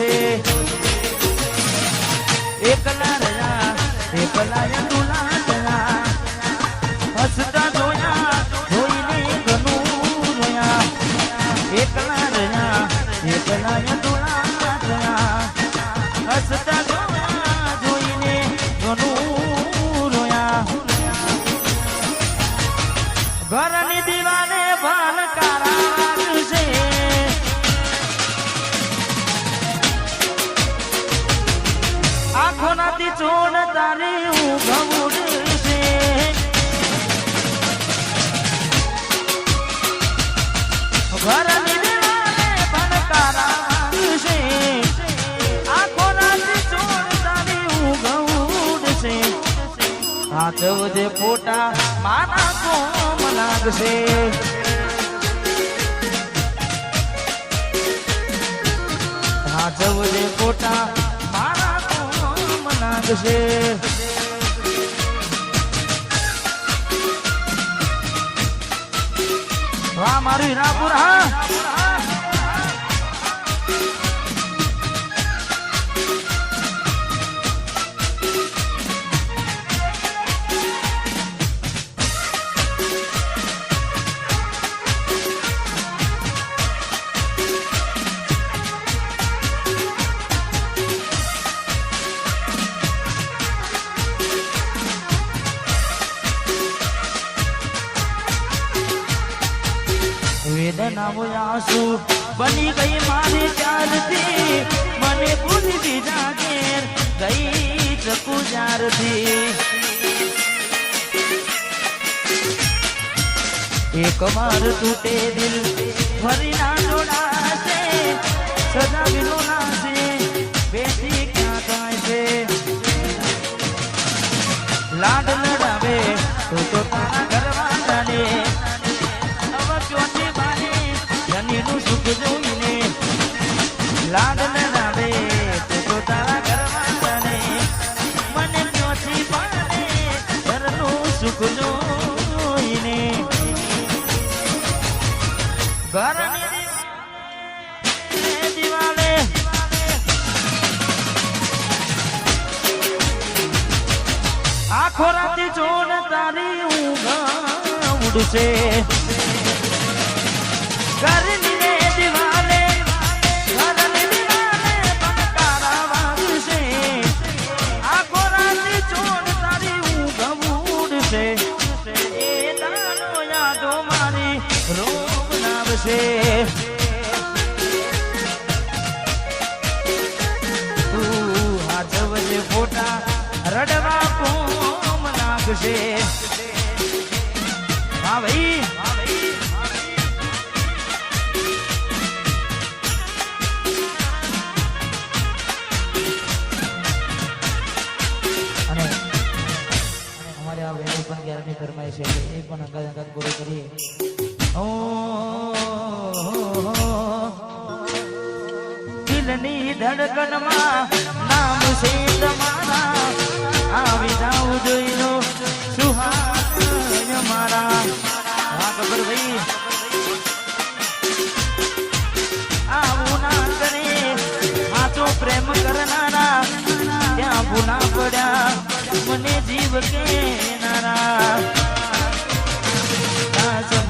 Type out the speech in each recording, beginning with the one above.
છે એકલા રહ્યા એકલા તુલા રહ્યા હસતા જોયા જોઈને ઘણું રોયા એકલા રહ્યા એકલા તુલા રહ્યા હસતા જોયા જોઈને ઘણું રોયા ઘરની દીવાને ભણકારા વાગશે આંખો નાથી ચોડ તારી ઊંઘ ઉડશે ઘરની દીવાને ભણકારા વાગશે આંખો નાથી ચોડ તારી ઊંઘ ઉડશે હાથવજે ફોટા માના કોમ લાગશે હાથવજે ફોટા મારા કોમ લાગશે વાહ મારું હીરાપુર હા વેદના આંસુ બની ગઈ મારી ત્યારથી મને ભૂલી બીજા ઘેર ગઈ ચકુ જ્યારથી એક વાર તૂટે દિલ ફરી ના જોડાશે સદા વિનો નાશે બેટી ક્યાં થાય છે લાડ લડાવે તો તારા ઘરમાં જાને નું સુખ જોઈને લાડ લડાવે તો તારા ઘરમાં જાને મને ક્યોથી પાડે ઘરનું સુખ જોઈને ઘરની દિવાલે આખો રાતી જોડ તારી ઊંઘ ઉડશે ઘરની દિવાલે ઘરની દિવાલે ભણકારા વાગશે આખો રાતી ચોડ તારી ઊંઘ ઉડશે એ દાનો યાદો મારી રોગ લાવશે તું હાથવજે ફોટા રડવા કોમ લાગશે હા ભાઈ ફરમાય છે એ પણ અંગાત પૂરો કરીએ દિલની ધડકનમાં નામ છે તમારા આવી જાઉં જોઈનો સુહાગ મારા હા ખબર ભાઈ આવું ના કરે સાચો પ્રેમ કરનારા ત્યાં ભૂલા પડ્યા મને જીવ કેનારા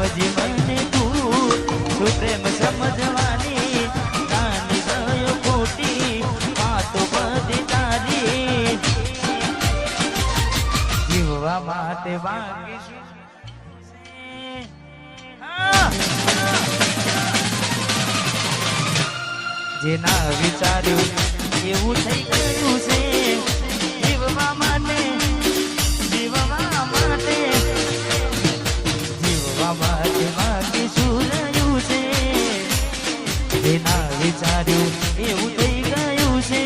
સમજી મને તું પ્રેમ સમજવાની નાની ગયો ખોટી વાતો બધી તારી જીવવા માટે બાકી જેના વિચાર્યું એવું થઈ ગયું છે જીવવા માટે બાકી શું રહ્યું છે જેના વિચાર્યું એવું થઈ ગયું છે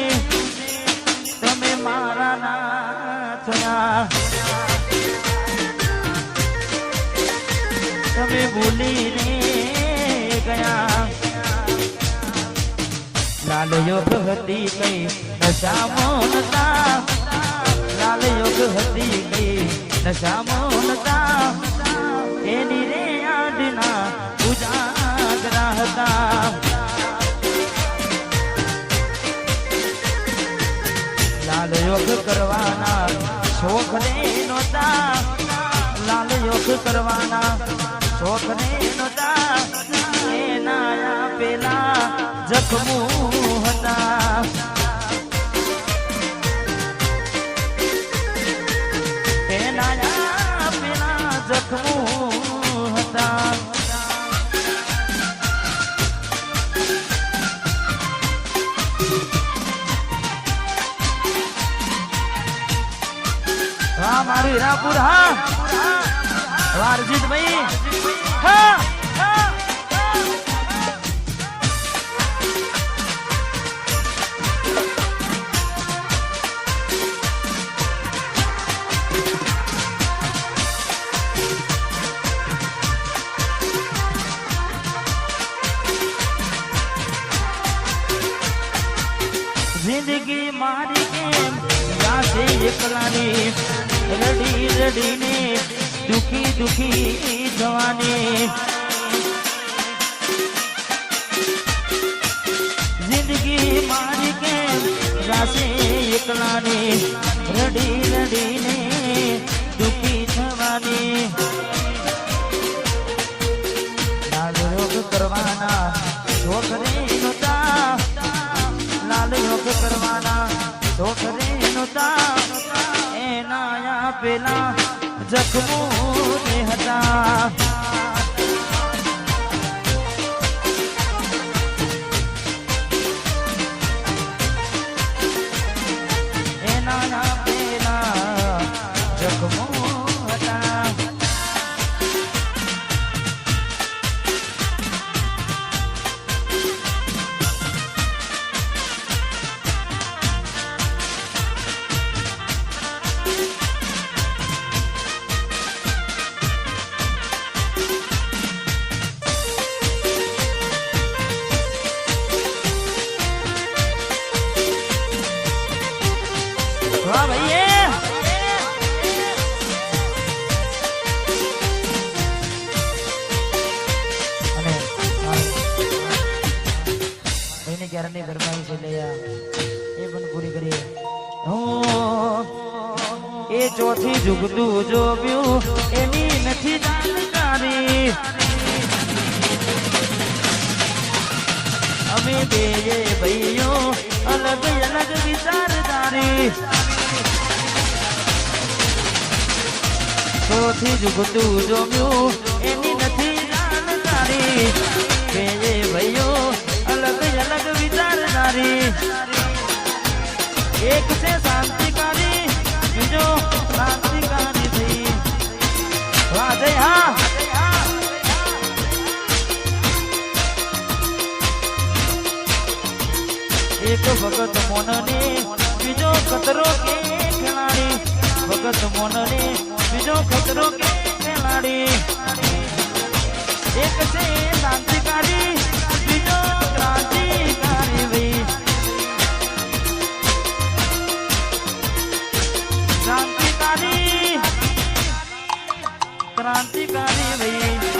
તમે મારા ના થયા તમે ભૂલીને ગયા લાલ યોગ હતી કઈ નશામાં નતા લાલ યોગ હતી કઈ નશામાં નતા એની રે આડના ઉજાગરા હતા યોગ કરવાના શોખ ને નોતા લાલ યોગ કરવાના શોખ ને નોતા એના પેલા જખમુ હતા એના પેલા જખમુ હતા હા મારું હીરાપુર હા વારજીત ભાઈ હા जिंदगी मारी केम जासे एकलानी रडी रडी ने दुखी दुखी जवानी जिंदगी मारी केम जासे एकलानी रडी रडी ने दुखी जवानी लाल रोग करवाना छोकरे नोता लाल योग करवाना छोकरे नोता એના પેલા જખમો ને હતા એના પેલા જખમો હતા વાહ ભાઈ અને ભાઈને ક્યારની ફરમાઈ છે લયા એ પણ પૂરી કરીએ એ ચોથી જુગતું જોવ્યું એની નથી જાણકારી અમે બે ભાઈઓ અલગ અલગ વિચારધારી ચોથી જુગતું જોવ્યું એની નથી જાણકારી બે ભાઈઓ અલગ અલગ વિચારધારી એક છે શાંતિકારી બીજો ક્રાંતિકારી થઈ વાજે હા એક ભગત મોનને બીજો ખતરો કે ખેલાડી ભગત મોનને બીજો ખતરો કે ખેલાડી એક છે શાંતિકારી બીજો ક્રાંતિકારી ભાઈ ક્રાંતિકારી ક્રાંતિકારી ભાઈ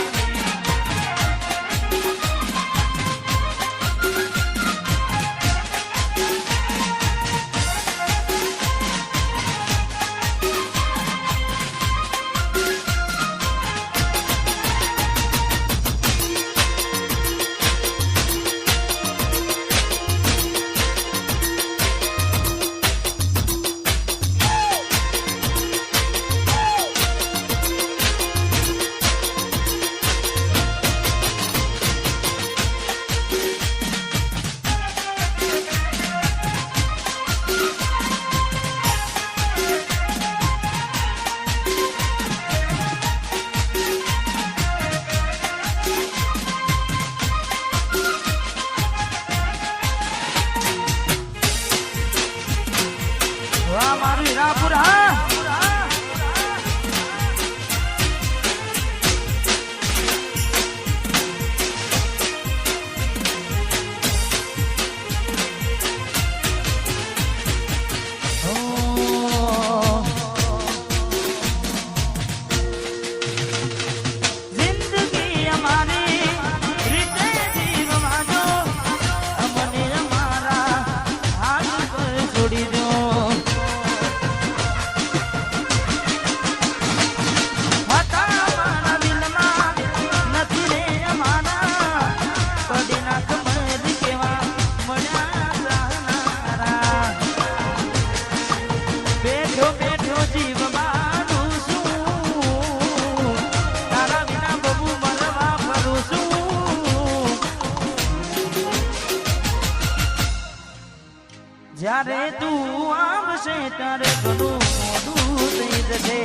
જ્યારે તું આવશે ત્યારે ઘણું મોડું થઈ જશે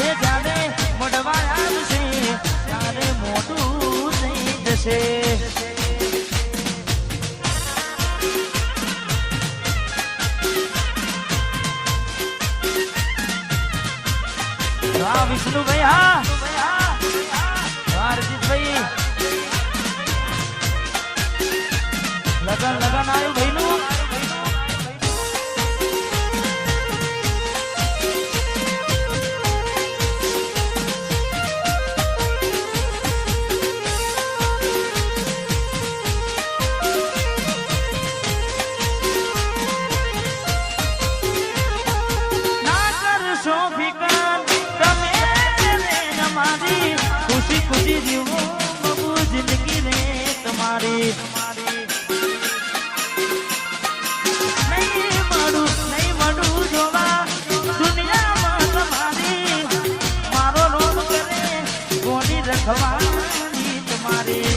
એ જ્યારે મળવા આવશે ત્યારે મોડું થઈ જશે વાહ વિષ્ણુભાઈ હા વાહ રજીતભાઈ લગન આવ્યું ભાઈ નું ખુશી જીવો બબુ જિંદગી રે તમારી નહીં મળું જોવા દુનિયામાં તમારી મારો રોગ કરે કોની રખવાની તમારી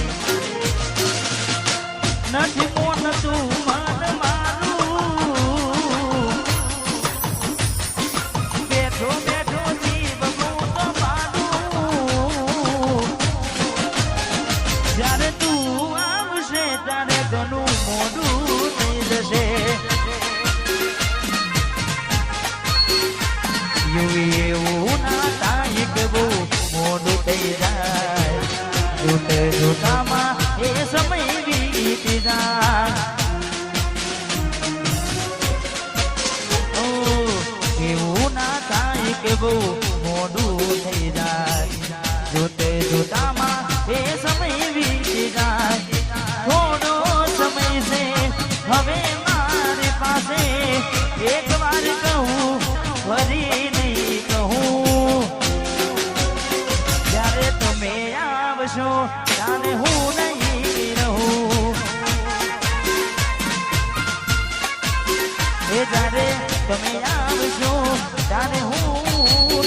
નથી કોણ તું મન મારું બેઠો બેઠો જીવ જ્યારે તું આવશે ત્યારે ઘણું મોડું થઈ જશે એવું ના થાય કે બહુ મોડું થઈ જાય જૂઠે જૂઠામાં એ સમય વીતી જાય એવું ના થાય કે બહુ મોડું થઈ જાય જૂઠે જૂઠામાં એ સમય વીતી જાય થોડો સમય છે હવે મારી પાસે એક વાર કહું ફરી નહીં કહું જ્યારે તમે આવશો ત્યારે હું નહીં રહું એ જ્યારે તમે આવશો ત્યારે હું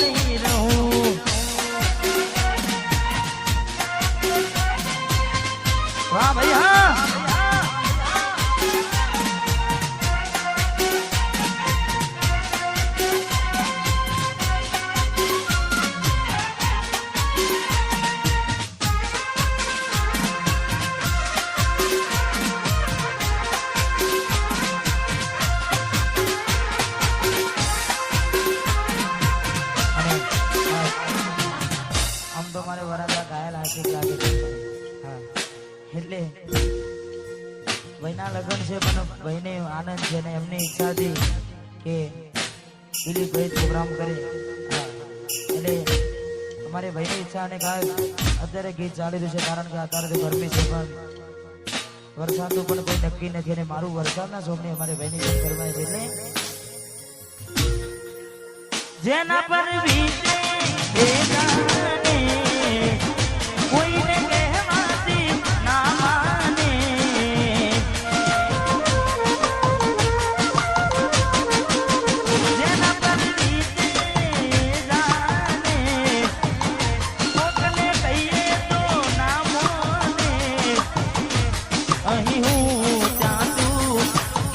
નહીં રહું વાહ ભાઈ હા આમ તો મારે વરાદા ગાયેલા આશીક લાગે છે હા એટલે ભાઈના લગ્ન છે પણ ભાઈને આનંદ છે ને એમની ઈચ્છા હતી કે દિલીપભાઈ પ્રોગ્રામ કરે એટલે અમારે ભાઈની ઈચ્છા અને અત્યારે ગીત ચાલી રહ્યું છે કારણ કે અત્યારે તો ગરમી છે પણ વરસાદનું પણ કોઈ નક્કી નથી અને મારું વરસાદના શોખની અમારે ભાઈની ગીત કરવાય છે એટલે જેના પર વીતે એ જાણે કોઈને કહેવાતી ના માને જેના પર વીતે જાણે કોકને કહીએ તો ના મોને અહીં હું ચાંદુ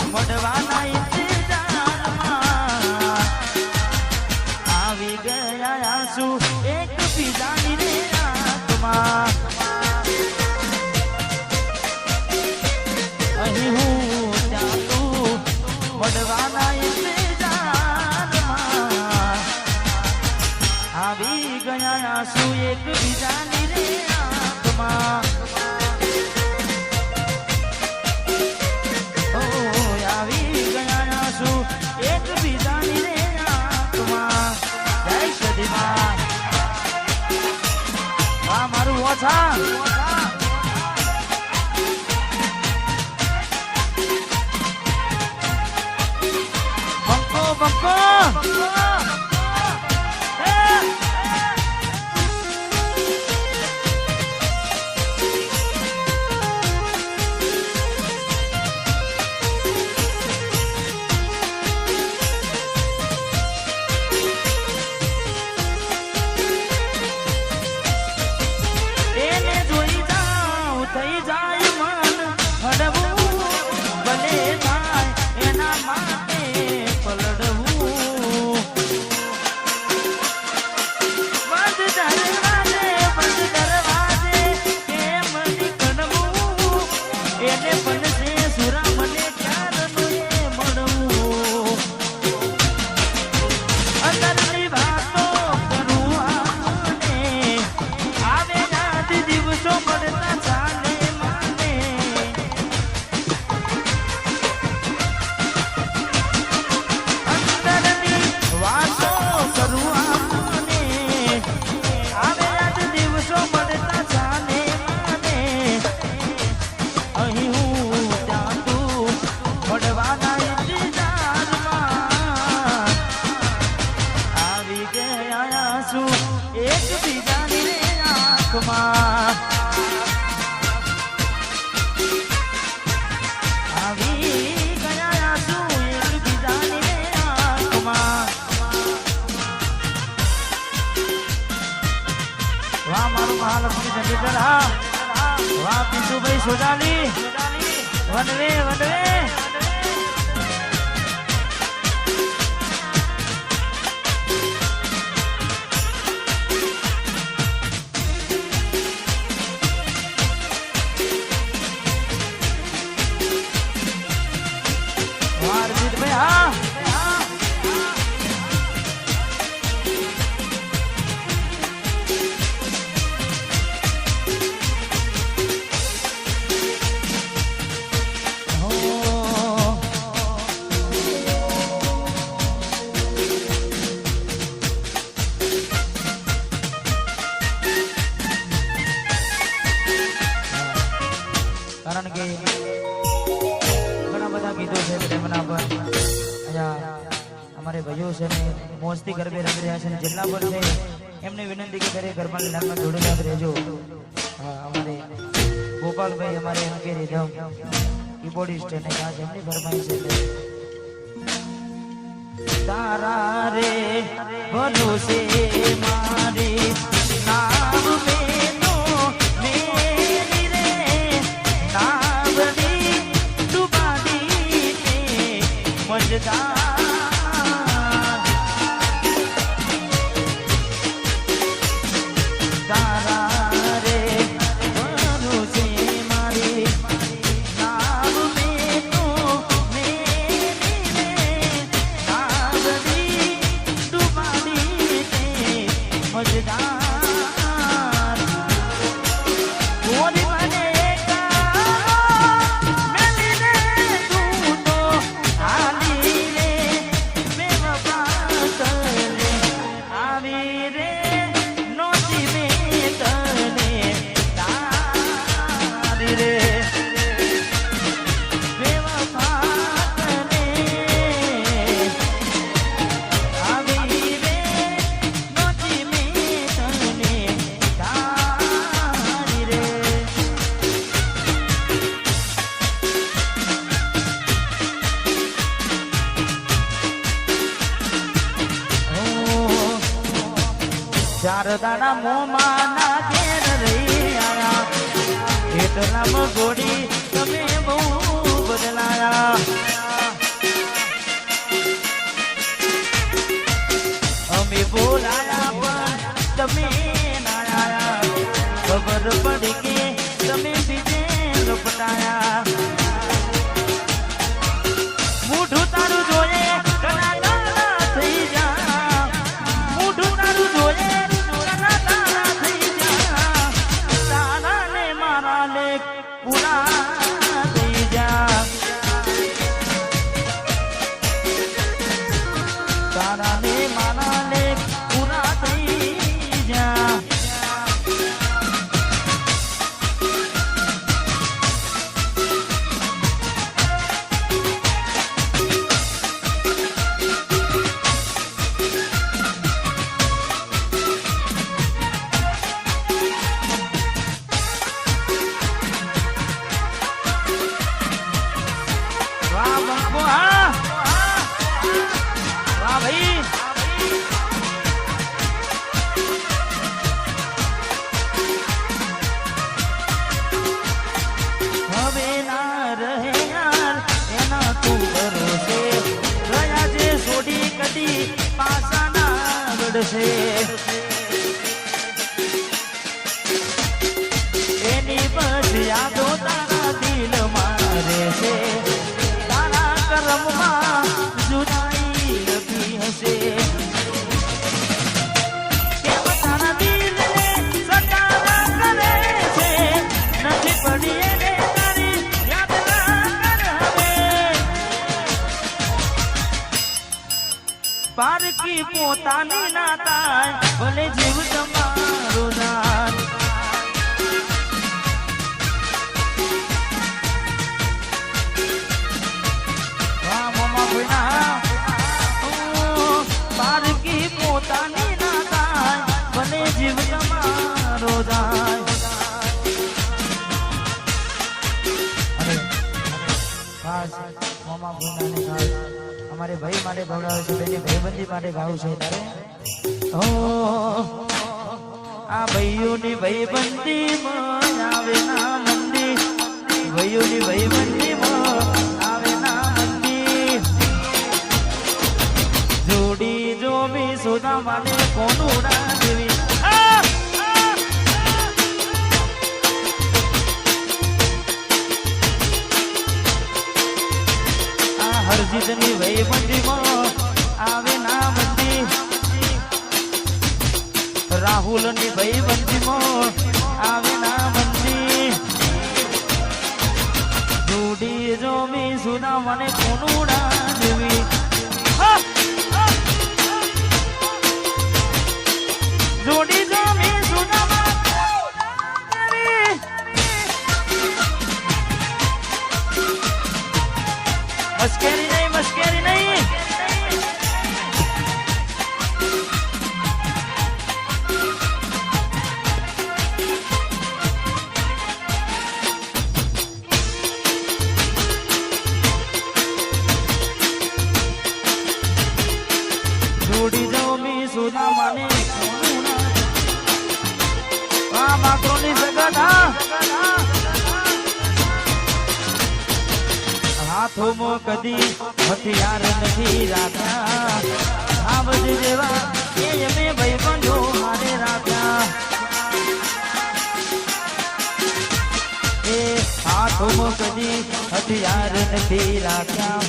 મળવાના ઇંતજારમાં આવી ગયા છું એક બીજાની રે આત્મા અહીં હું ચાંદુ મળવાના ઇંતજારમાં આવી ગયા છું એક બીજાની રે આત્મા આવી ગયા છું એક બીજાની રે આત્મા જય સદીમાં આ મારું ઓછા બંકો બંકો બરાબર હા વાહ પીસુભાઈ સોજાલી વનવે વનવે કારણ કે ઘણા બધા ગીતો છે પ્રેમના પર અહીંયા અમારે ભાઈઓ છે ને મોજથી ગરબે રમી રહ્યા છે ને જેટલા પર છે એમને વિનંતી કે દરેક ગરબા લીલામાં જોડેલા રહેજો અમારે ગોપાલભાઈ અમારે એમ કે રીધમ કીબોર્ડિસ્ટ અને ખાસ એમની ફરમાઈ છે તારા રે ભરોસે મારી નામ મેનો મેરી રે નાવડી ડુબાડી મજદાર ચાર દાડા મોમાં ના ઘેર રહી આયા એટલામાં ગોડી તમે બહુ બદલાયા અમે બોલાયા પણ તમે ના આયા ખબર પડી કે તમે બીજે લપટાયા મોઢું તારું જોઈએ કના કાના થઈ જા મોઢું તારું જોઈએ એની બસ યાદો તારા દિલ મારે છે તારા કરમમાં જુદાઈ લખી હશે કેમ તારા દિલને સતાવા કરે છે નથી પડી એને તારી યાદ ના કરે પારકી પોતાની ના થાય ભલે જીવ તમારો દાન પારકી પોતાની ના થાય ભલે જીવ તમારો દાન ખાસ મોમા ભૂનાને ખાસ અમારે ભાઈ માટે ગવડાવે છે બેની ભાઈબંધી માટે ગાવું છે તારે આ ભાઈઓની ભાઈબંધીમાં ભાઈઓની ભાઈબંધીમાં આવે ના મંદી જોડી જોવી સુધા માને કોનું રાજવી આ હરજીતની ભાઈબંધીમાં આવે ના મંદી રાહુલની ભાઈબંધીમાં આવે ના મંદી જોડી જોવી સુધા મને કોનું રાજવી જોડી જોવી સુધા મસ્કેરી નહીં મસ્કેરી નહીં જોડી જોવી સુધા મને આ માત્રોની જગત હાથોમાં કદી હથિયાર નથી રાખ્યા આવજ જેવા એ અમે ભાઈબંધો મારે રાખ્યા એ હાથોમાં કદી હથિયાર નથી રાખ્યા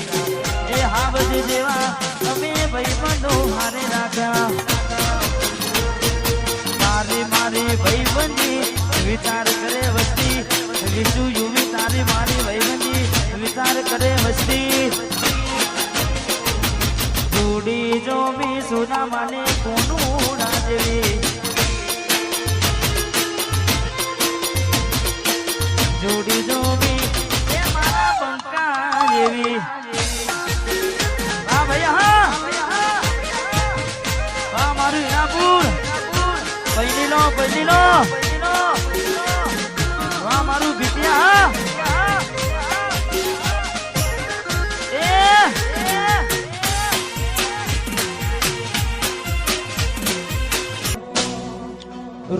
એ હાવજ જેવા અમે ભાઈબંધો મારે રાખ્યા તારી મારી ભાઈબંધી વિચાર કરે વસ્તી વિશુ યુવી તારી મારી ભાઈબંધી વિચાર કરે વસ્તી જોડી જોવી સુધા માને કોનું રાજવી જોડી જોવી એ મારા બંકા જેવી હા ભૈયા હા મારું હિનાપુર પૈની લો વાહ મારું બીટિયા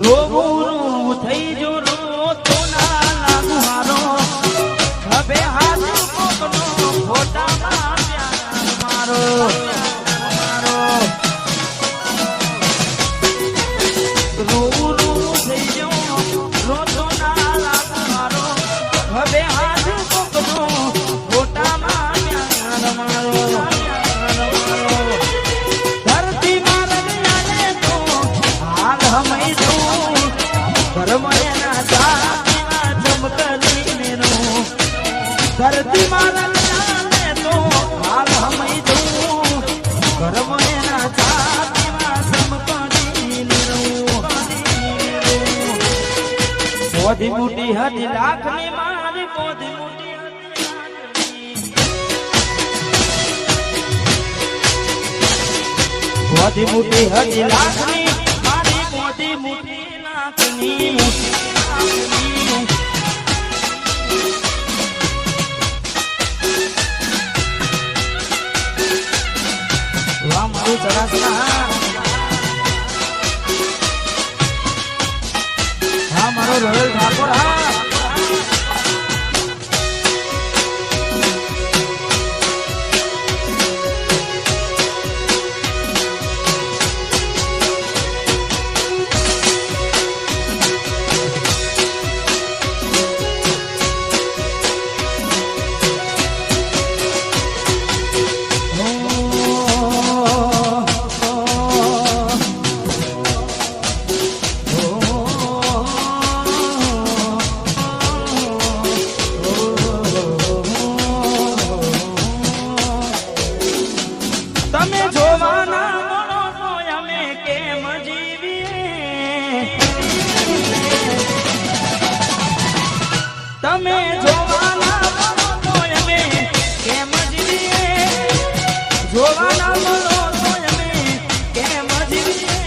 રોવું થઈ જો રો તો ના લાગુ હારો હવે હાથ કોકનો ફોટામાં પ્યાર મારો રોવું થઈ જો રો તો ના લાગુ હારો હવે હાથ કોકનો ફોટામાં પ્યાર મારો ધરતી મારને તો હાલ હમઈ ધરતી મારા તો હાલ હમઈ દઉં ઘર મેના જાતિમાં સમકડી પોધી મોટી હતી લાખની મારી પોધી મોટી પોધી મોટી હતી લાખની મારી પોધી મોટી લાખની મારું ચરાસના હા મારો રોયલ ઠાકોર હા તમે જોવાના તો અમે કેમ જીવીએ જોવાના તો અમે કેમ જીવીએ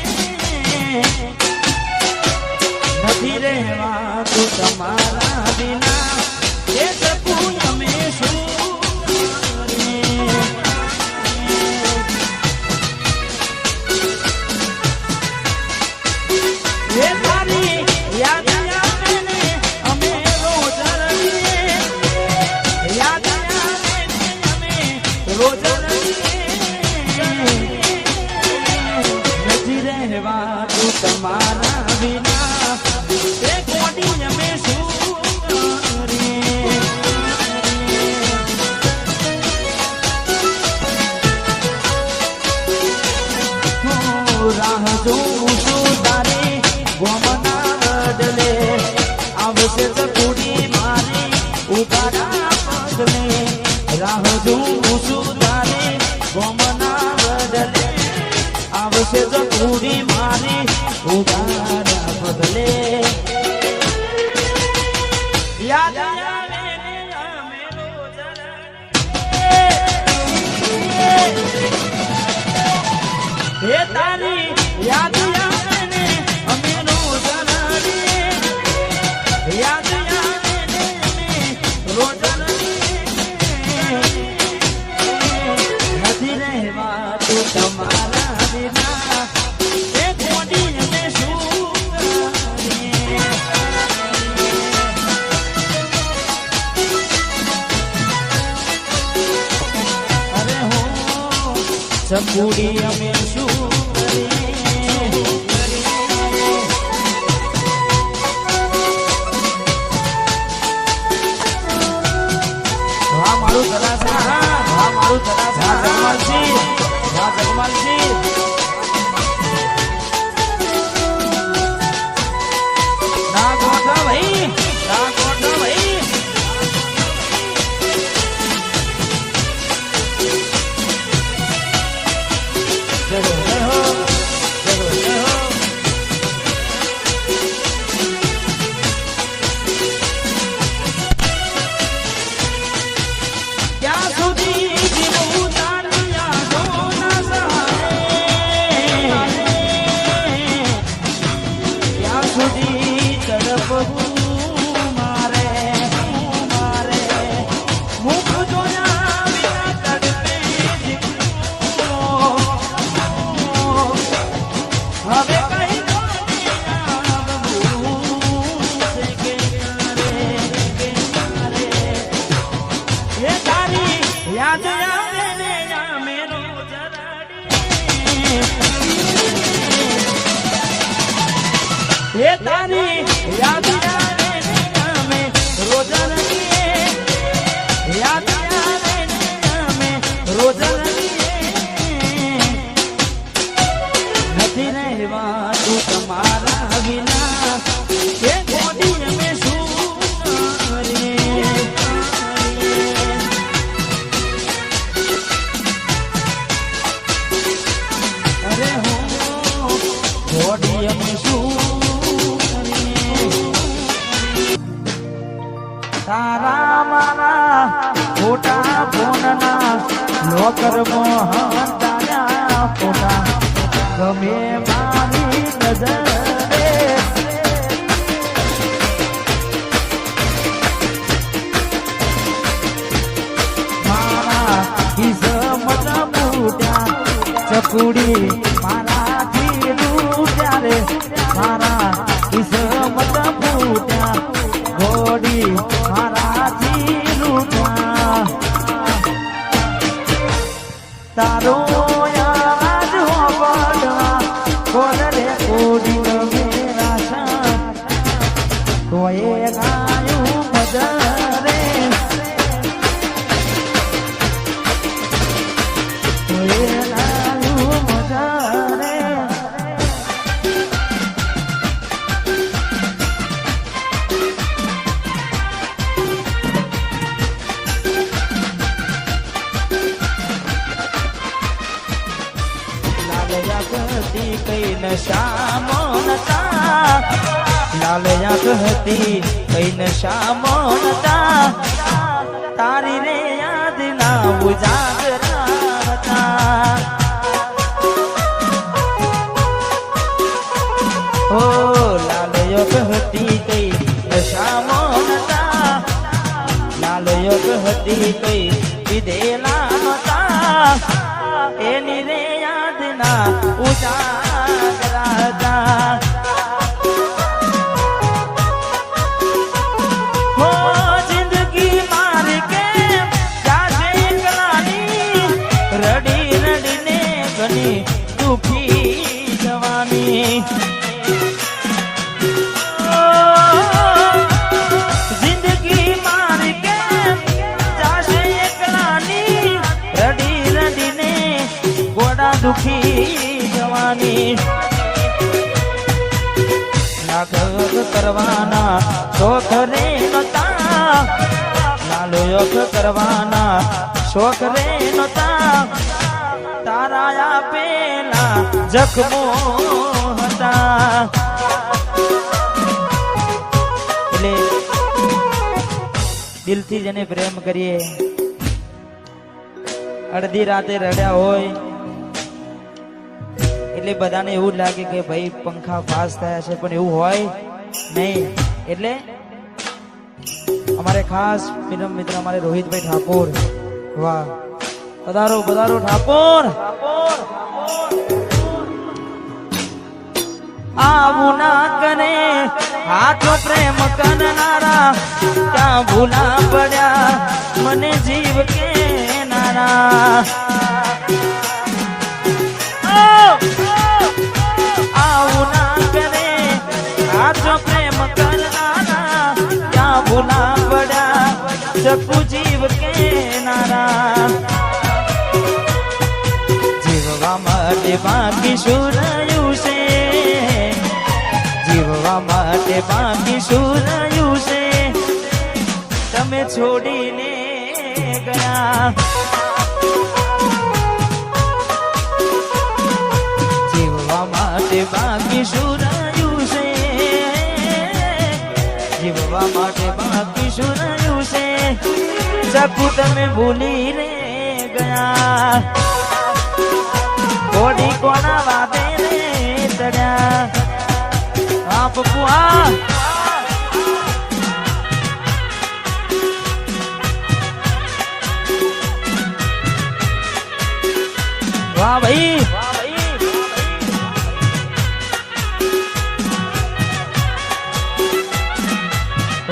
નથી રહેવા તો તમારા વિના એ શકું અમે શું એ તારી યાદ ચકુડી મારી ઉગાડા પગલે રાહ જોઉં છું તારે ગોમના બદલે આવશે ચકુડી મારી ઉગાડા પગલે યાદ આવે હે તારી યાદ આવે ને અમે રોજ યાદ આવે ને અમે રોજ નથી રહેવા તું તમારા વિના એ કોડી અમે શું અરે હો ચકુડી અમે શું મારું જગમાલજી ના ગોઠા ભાઈ ક્યાં સુધી જીવું તારિયા જોના સહારે ક્યાં સુધી તડપવું મારે મુખ જોયા વિના તડપે હવે કઈ યાદ આવે ને અમે રોજ હે તારી યાદ આવે ને અમે રોજ યાદ આવે ને અમે રોજ નથી રહેવા તું તમારા વિના એ ગોડી અમે શું તારા મારા ખોટા ફોનના લોકર મોહનતાના ફોટા ગમે મારી નજરે મારા કિસ્મત ફૂટ્યા ચકુડી મારાથી લૂટ્યા રે મારા કિસ્મત ફૂટ્યા ગોડી મારાથી લૂટ્યા તારો યાદ હોબડવા કોલરે કોડી મેરા શા કોએ ગાયું મદરે કોએ ગાયું મદરે કઈ નશામો નતા લાલ આંખ હતી કઈ નશામો નતા તારી રે યાદ ના ઉજાગરા હતા ઓ લાલ આંખ હતી કઈ નશામો નતા લાલ આંખ હતી કઈ વિધેલા નતા એની રે યાદ ના ઉજાગરા હતા હો જિંદગી મારી કે જાશે કલાની રડી રડીને ઘણી દુખી જવાની જિંદગી મારી કે જાશે કલાની રડી રડીને ગોડા દુખી જવાની લાખ યોગ કરવાના શોખ રે નતા, લાલો યોગ કરવાના શોખ રે નતા, તારા આપેલા જખમો હતા. એટલે દિલથી જેને પ્રેમ કરીએ, અડધી રાતે રડ્યા હોય એટલે બધાને એવું જ લાગે કે ભાઈ પંખા પાસ થયા છે, પણ એવું હોય નહીં. એટલે અમારે ખાસ મિત્ર અમારે રોહિતભાઈ ઠાકોર, વાહ પધારો પધારો ઠાકોર. આવું ના કરે હાથો પ્રેમ કરનારા, ક્યાં ભૂલા પડ્યા મને જીવ કે નારા. આવું ના કરે હાથો પ્રેમ કરનારા, ક્યાં ભૂલા પડ્યા શકું જીવ કે નારા. જીવવા માટે બાકી શું રહ્યું છે, જીવવા માટે બાકી શું રહ્યું છે, તમે છોડીને ગયા. જીવવા માટે બાકી શું રહ્યું છે, જીવવા માટે બાકી શું રહ્યું છે, શકું તમે ભૂલી રે ગયા. કોડી કોના વાદે રે ચડ્યા. હા પપ્પુ હા. વાહ ભાઈ,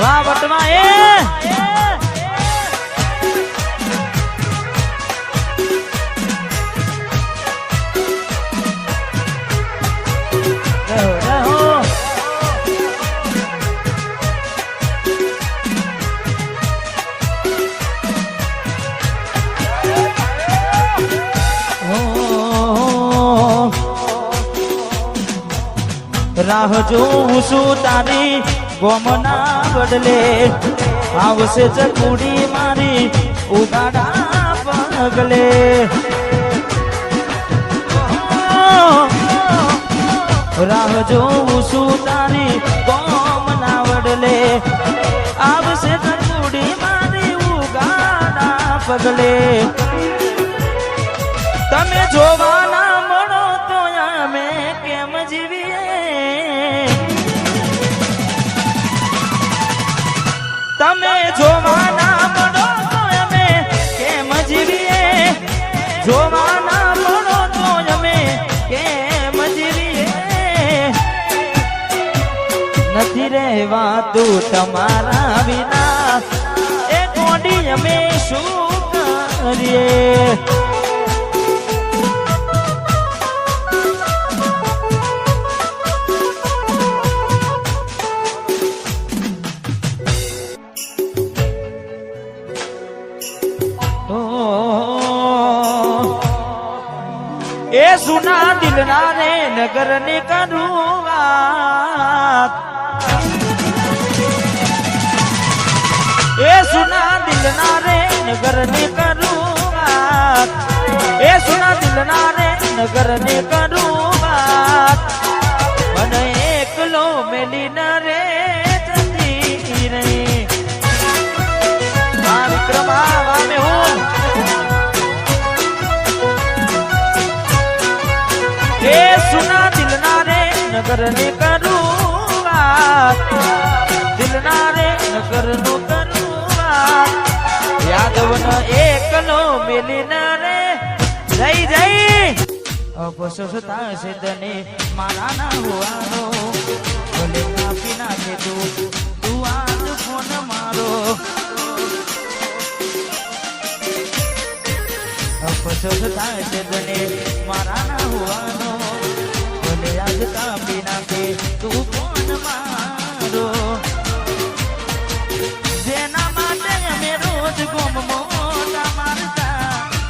વાહ વટવા એ રાહ જોઉં છું તારી ગોમના બદલે, આવશે ચકુડી મારી ઉગાડા પગલે. રાહ જોઉં છું તારી ગોમના બદલે, આવશે ચકુડી મારી ઉગાડા પગલે. તમે જોવાના મળો તો અમે કેમ જીવીએ, તમે જોવાના મળો તો અમે કેમ જીવીએ, જોવાના મળો તો અમે કેમ જીવીએ. નથી રહેવાતું તમારા વિના, એ કોડી અમે શું કરીએ. એ સુના દિલના રે નગર ને કરું વાત, એ સુના દિલના રે નગર ને કરું વાત, એ સુના દિલના રે નગર ને કરું વાત. મને એકલો મેલી ન રે જતી રહી. આ વિક્રમ આવા મે હું એ સુના દિલના રે નગર ને કરું વાત, દિલના રે નગર નું કરું વાત. યાદવ ન એકલો મેલી ન રે જઈ જઈ. અપસોસતા છે તને મારા ના હોવાનો, ભલે કાપી નાખે તું આજ ફોન મારો. અપસોસતા છે તને મારા ના હોવાનો, ભલે આજ કાપી નાખે તું ફોન મારો. જેના માટે અમે રોજ ગોમ મોટા મારતા,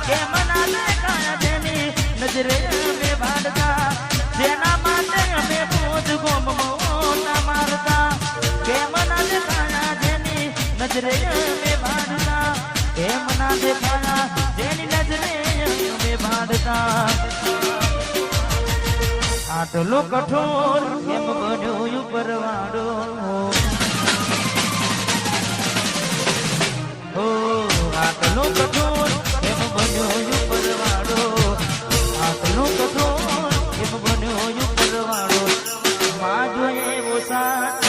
કેમ ના દેખાયા જેની નજરે અમે વાળતા. જેના માટે અમે રોજ ગોમ મોટા મારતા, નજરે અમે બાંધતા એમ ના દેખાયા જેની નજરે અમે બાંધતા આટલો કઠોર કેમ બન્યો પરવાડો ઓ આટલો કઠોર કેમ બન્યો પરવાડો આટલો કઠોર કેમ બન્યો પરવાડો માં જોઈએ એવો સાથ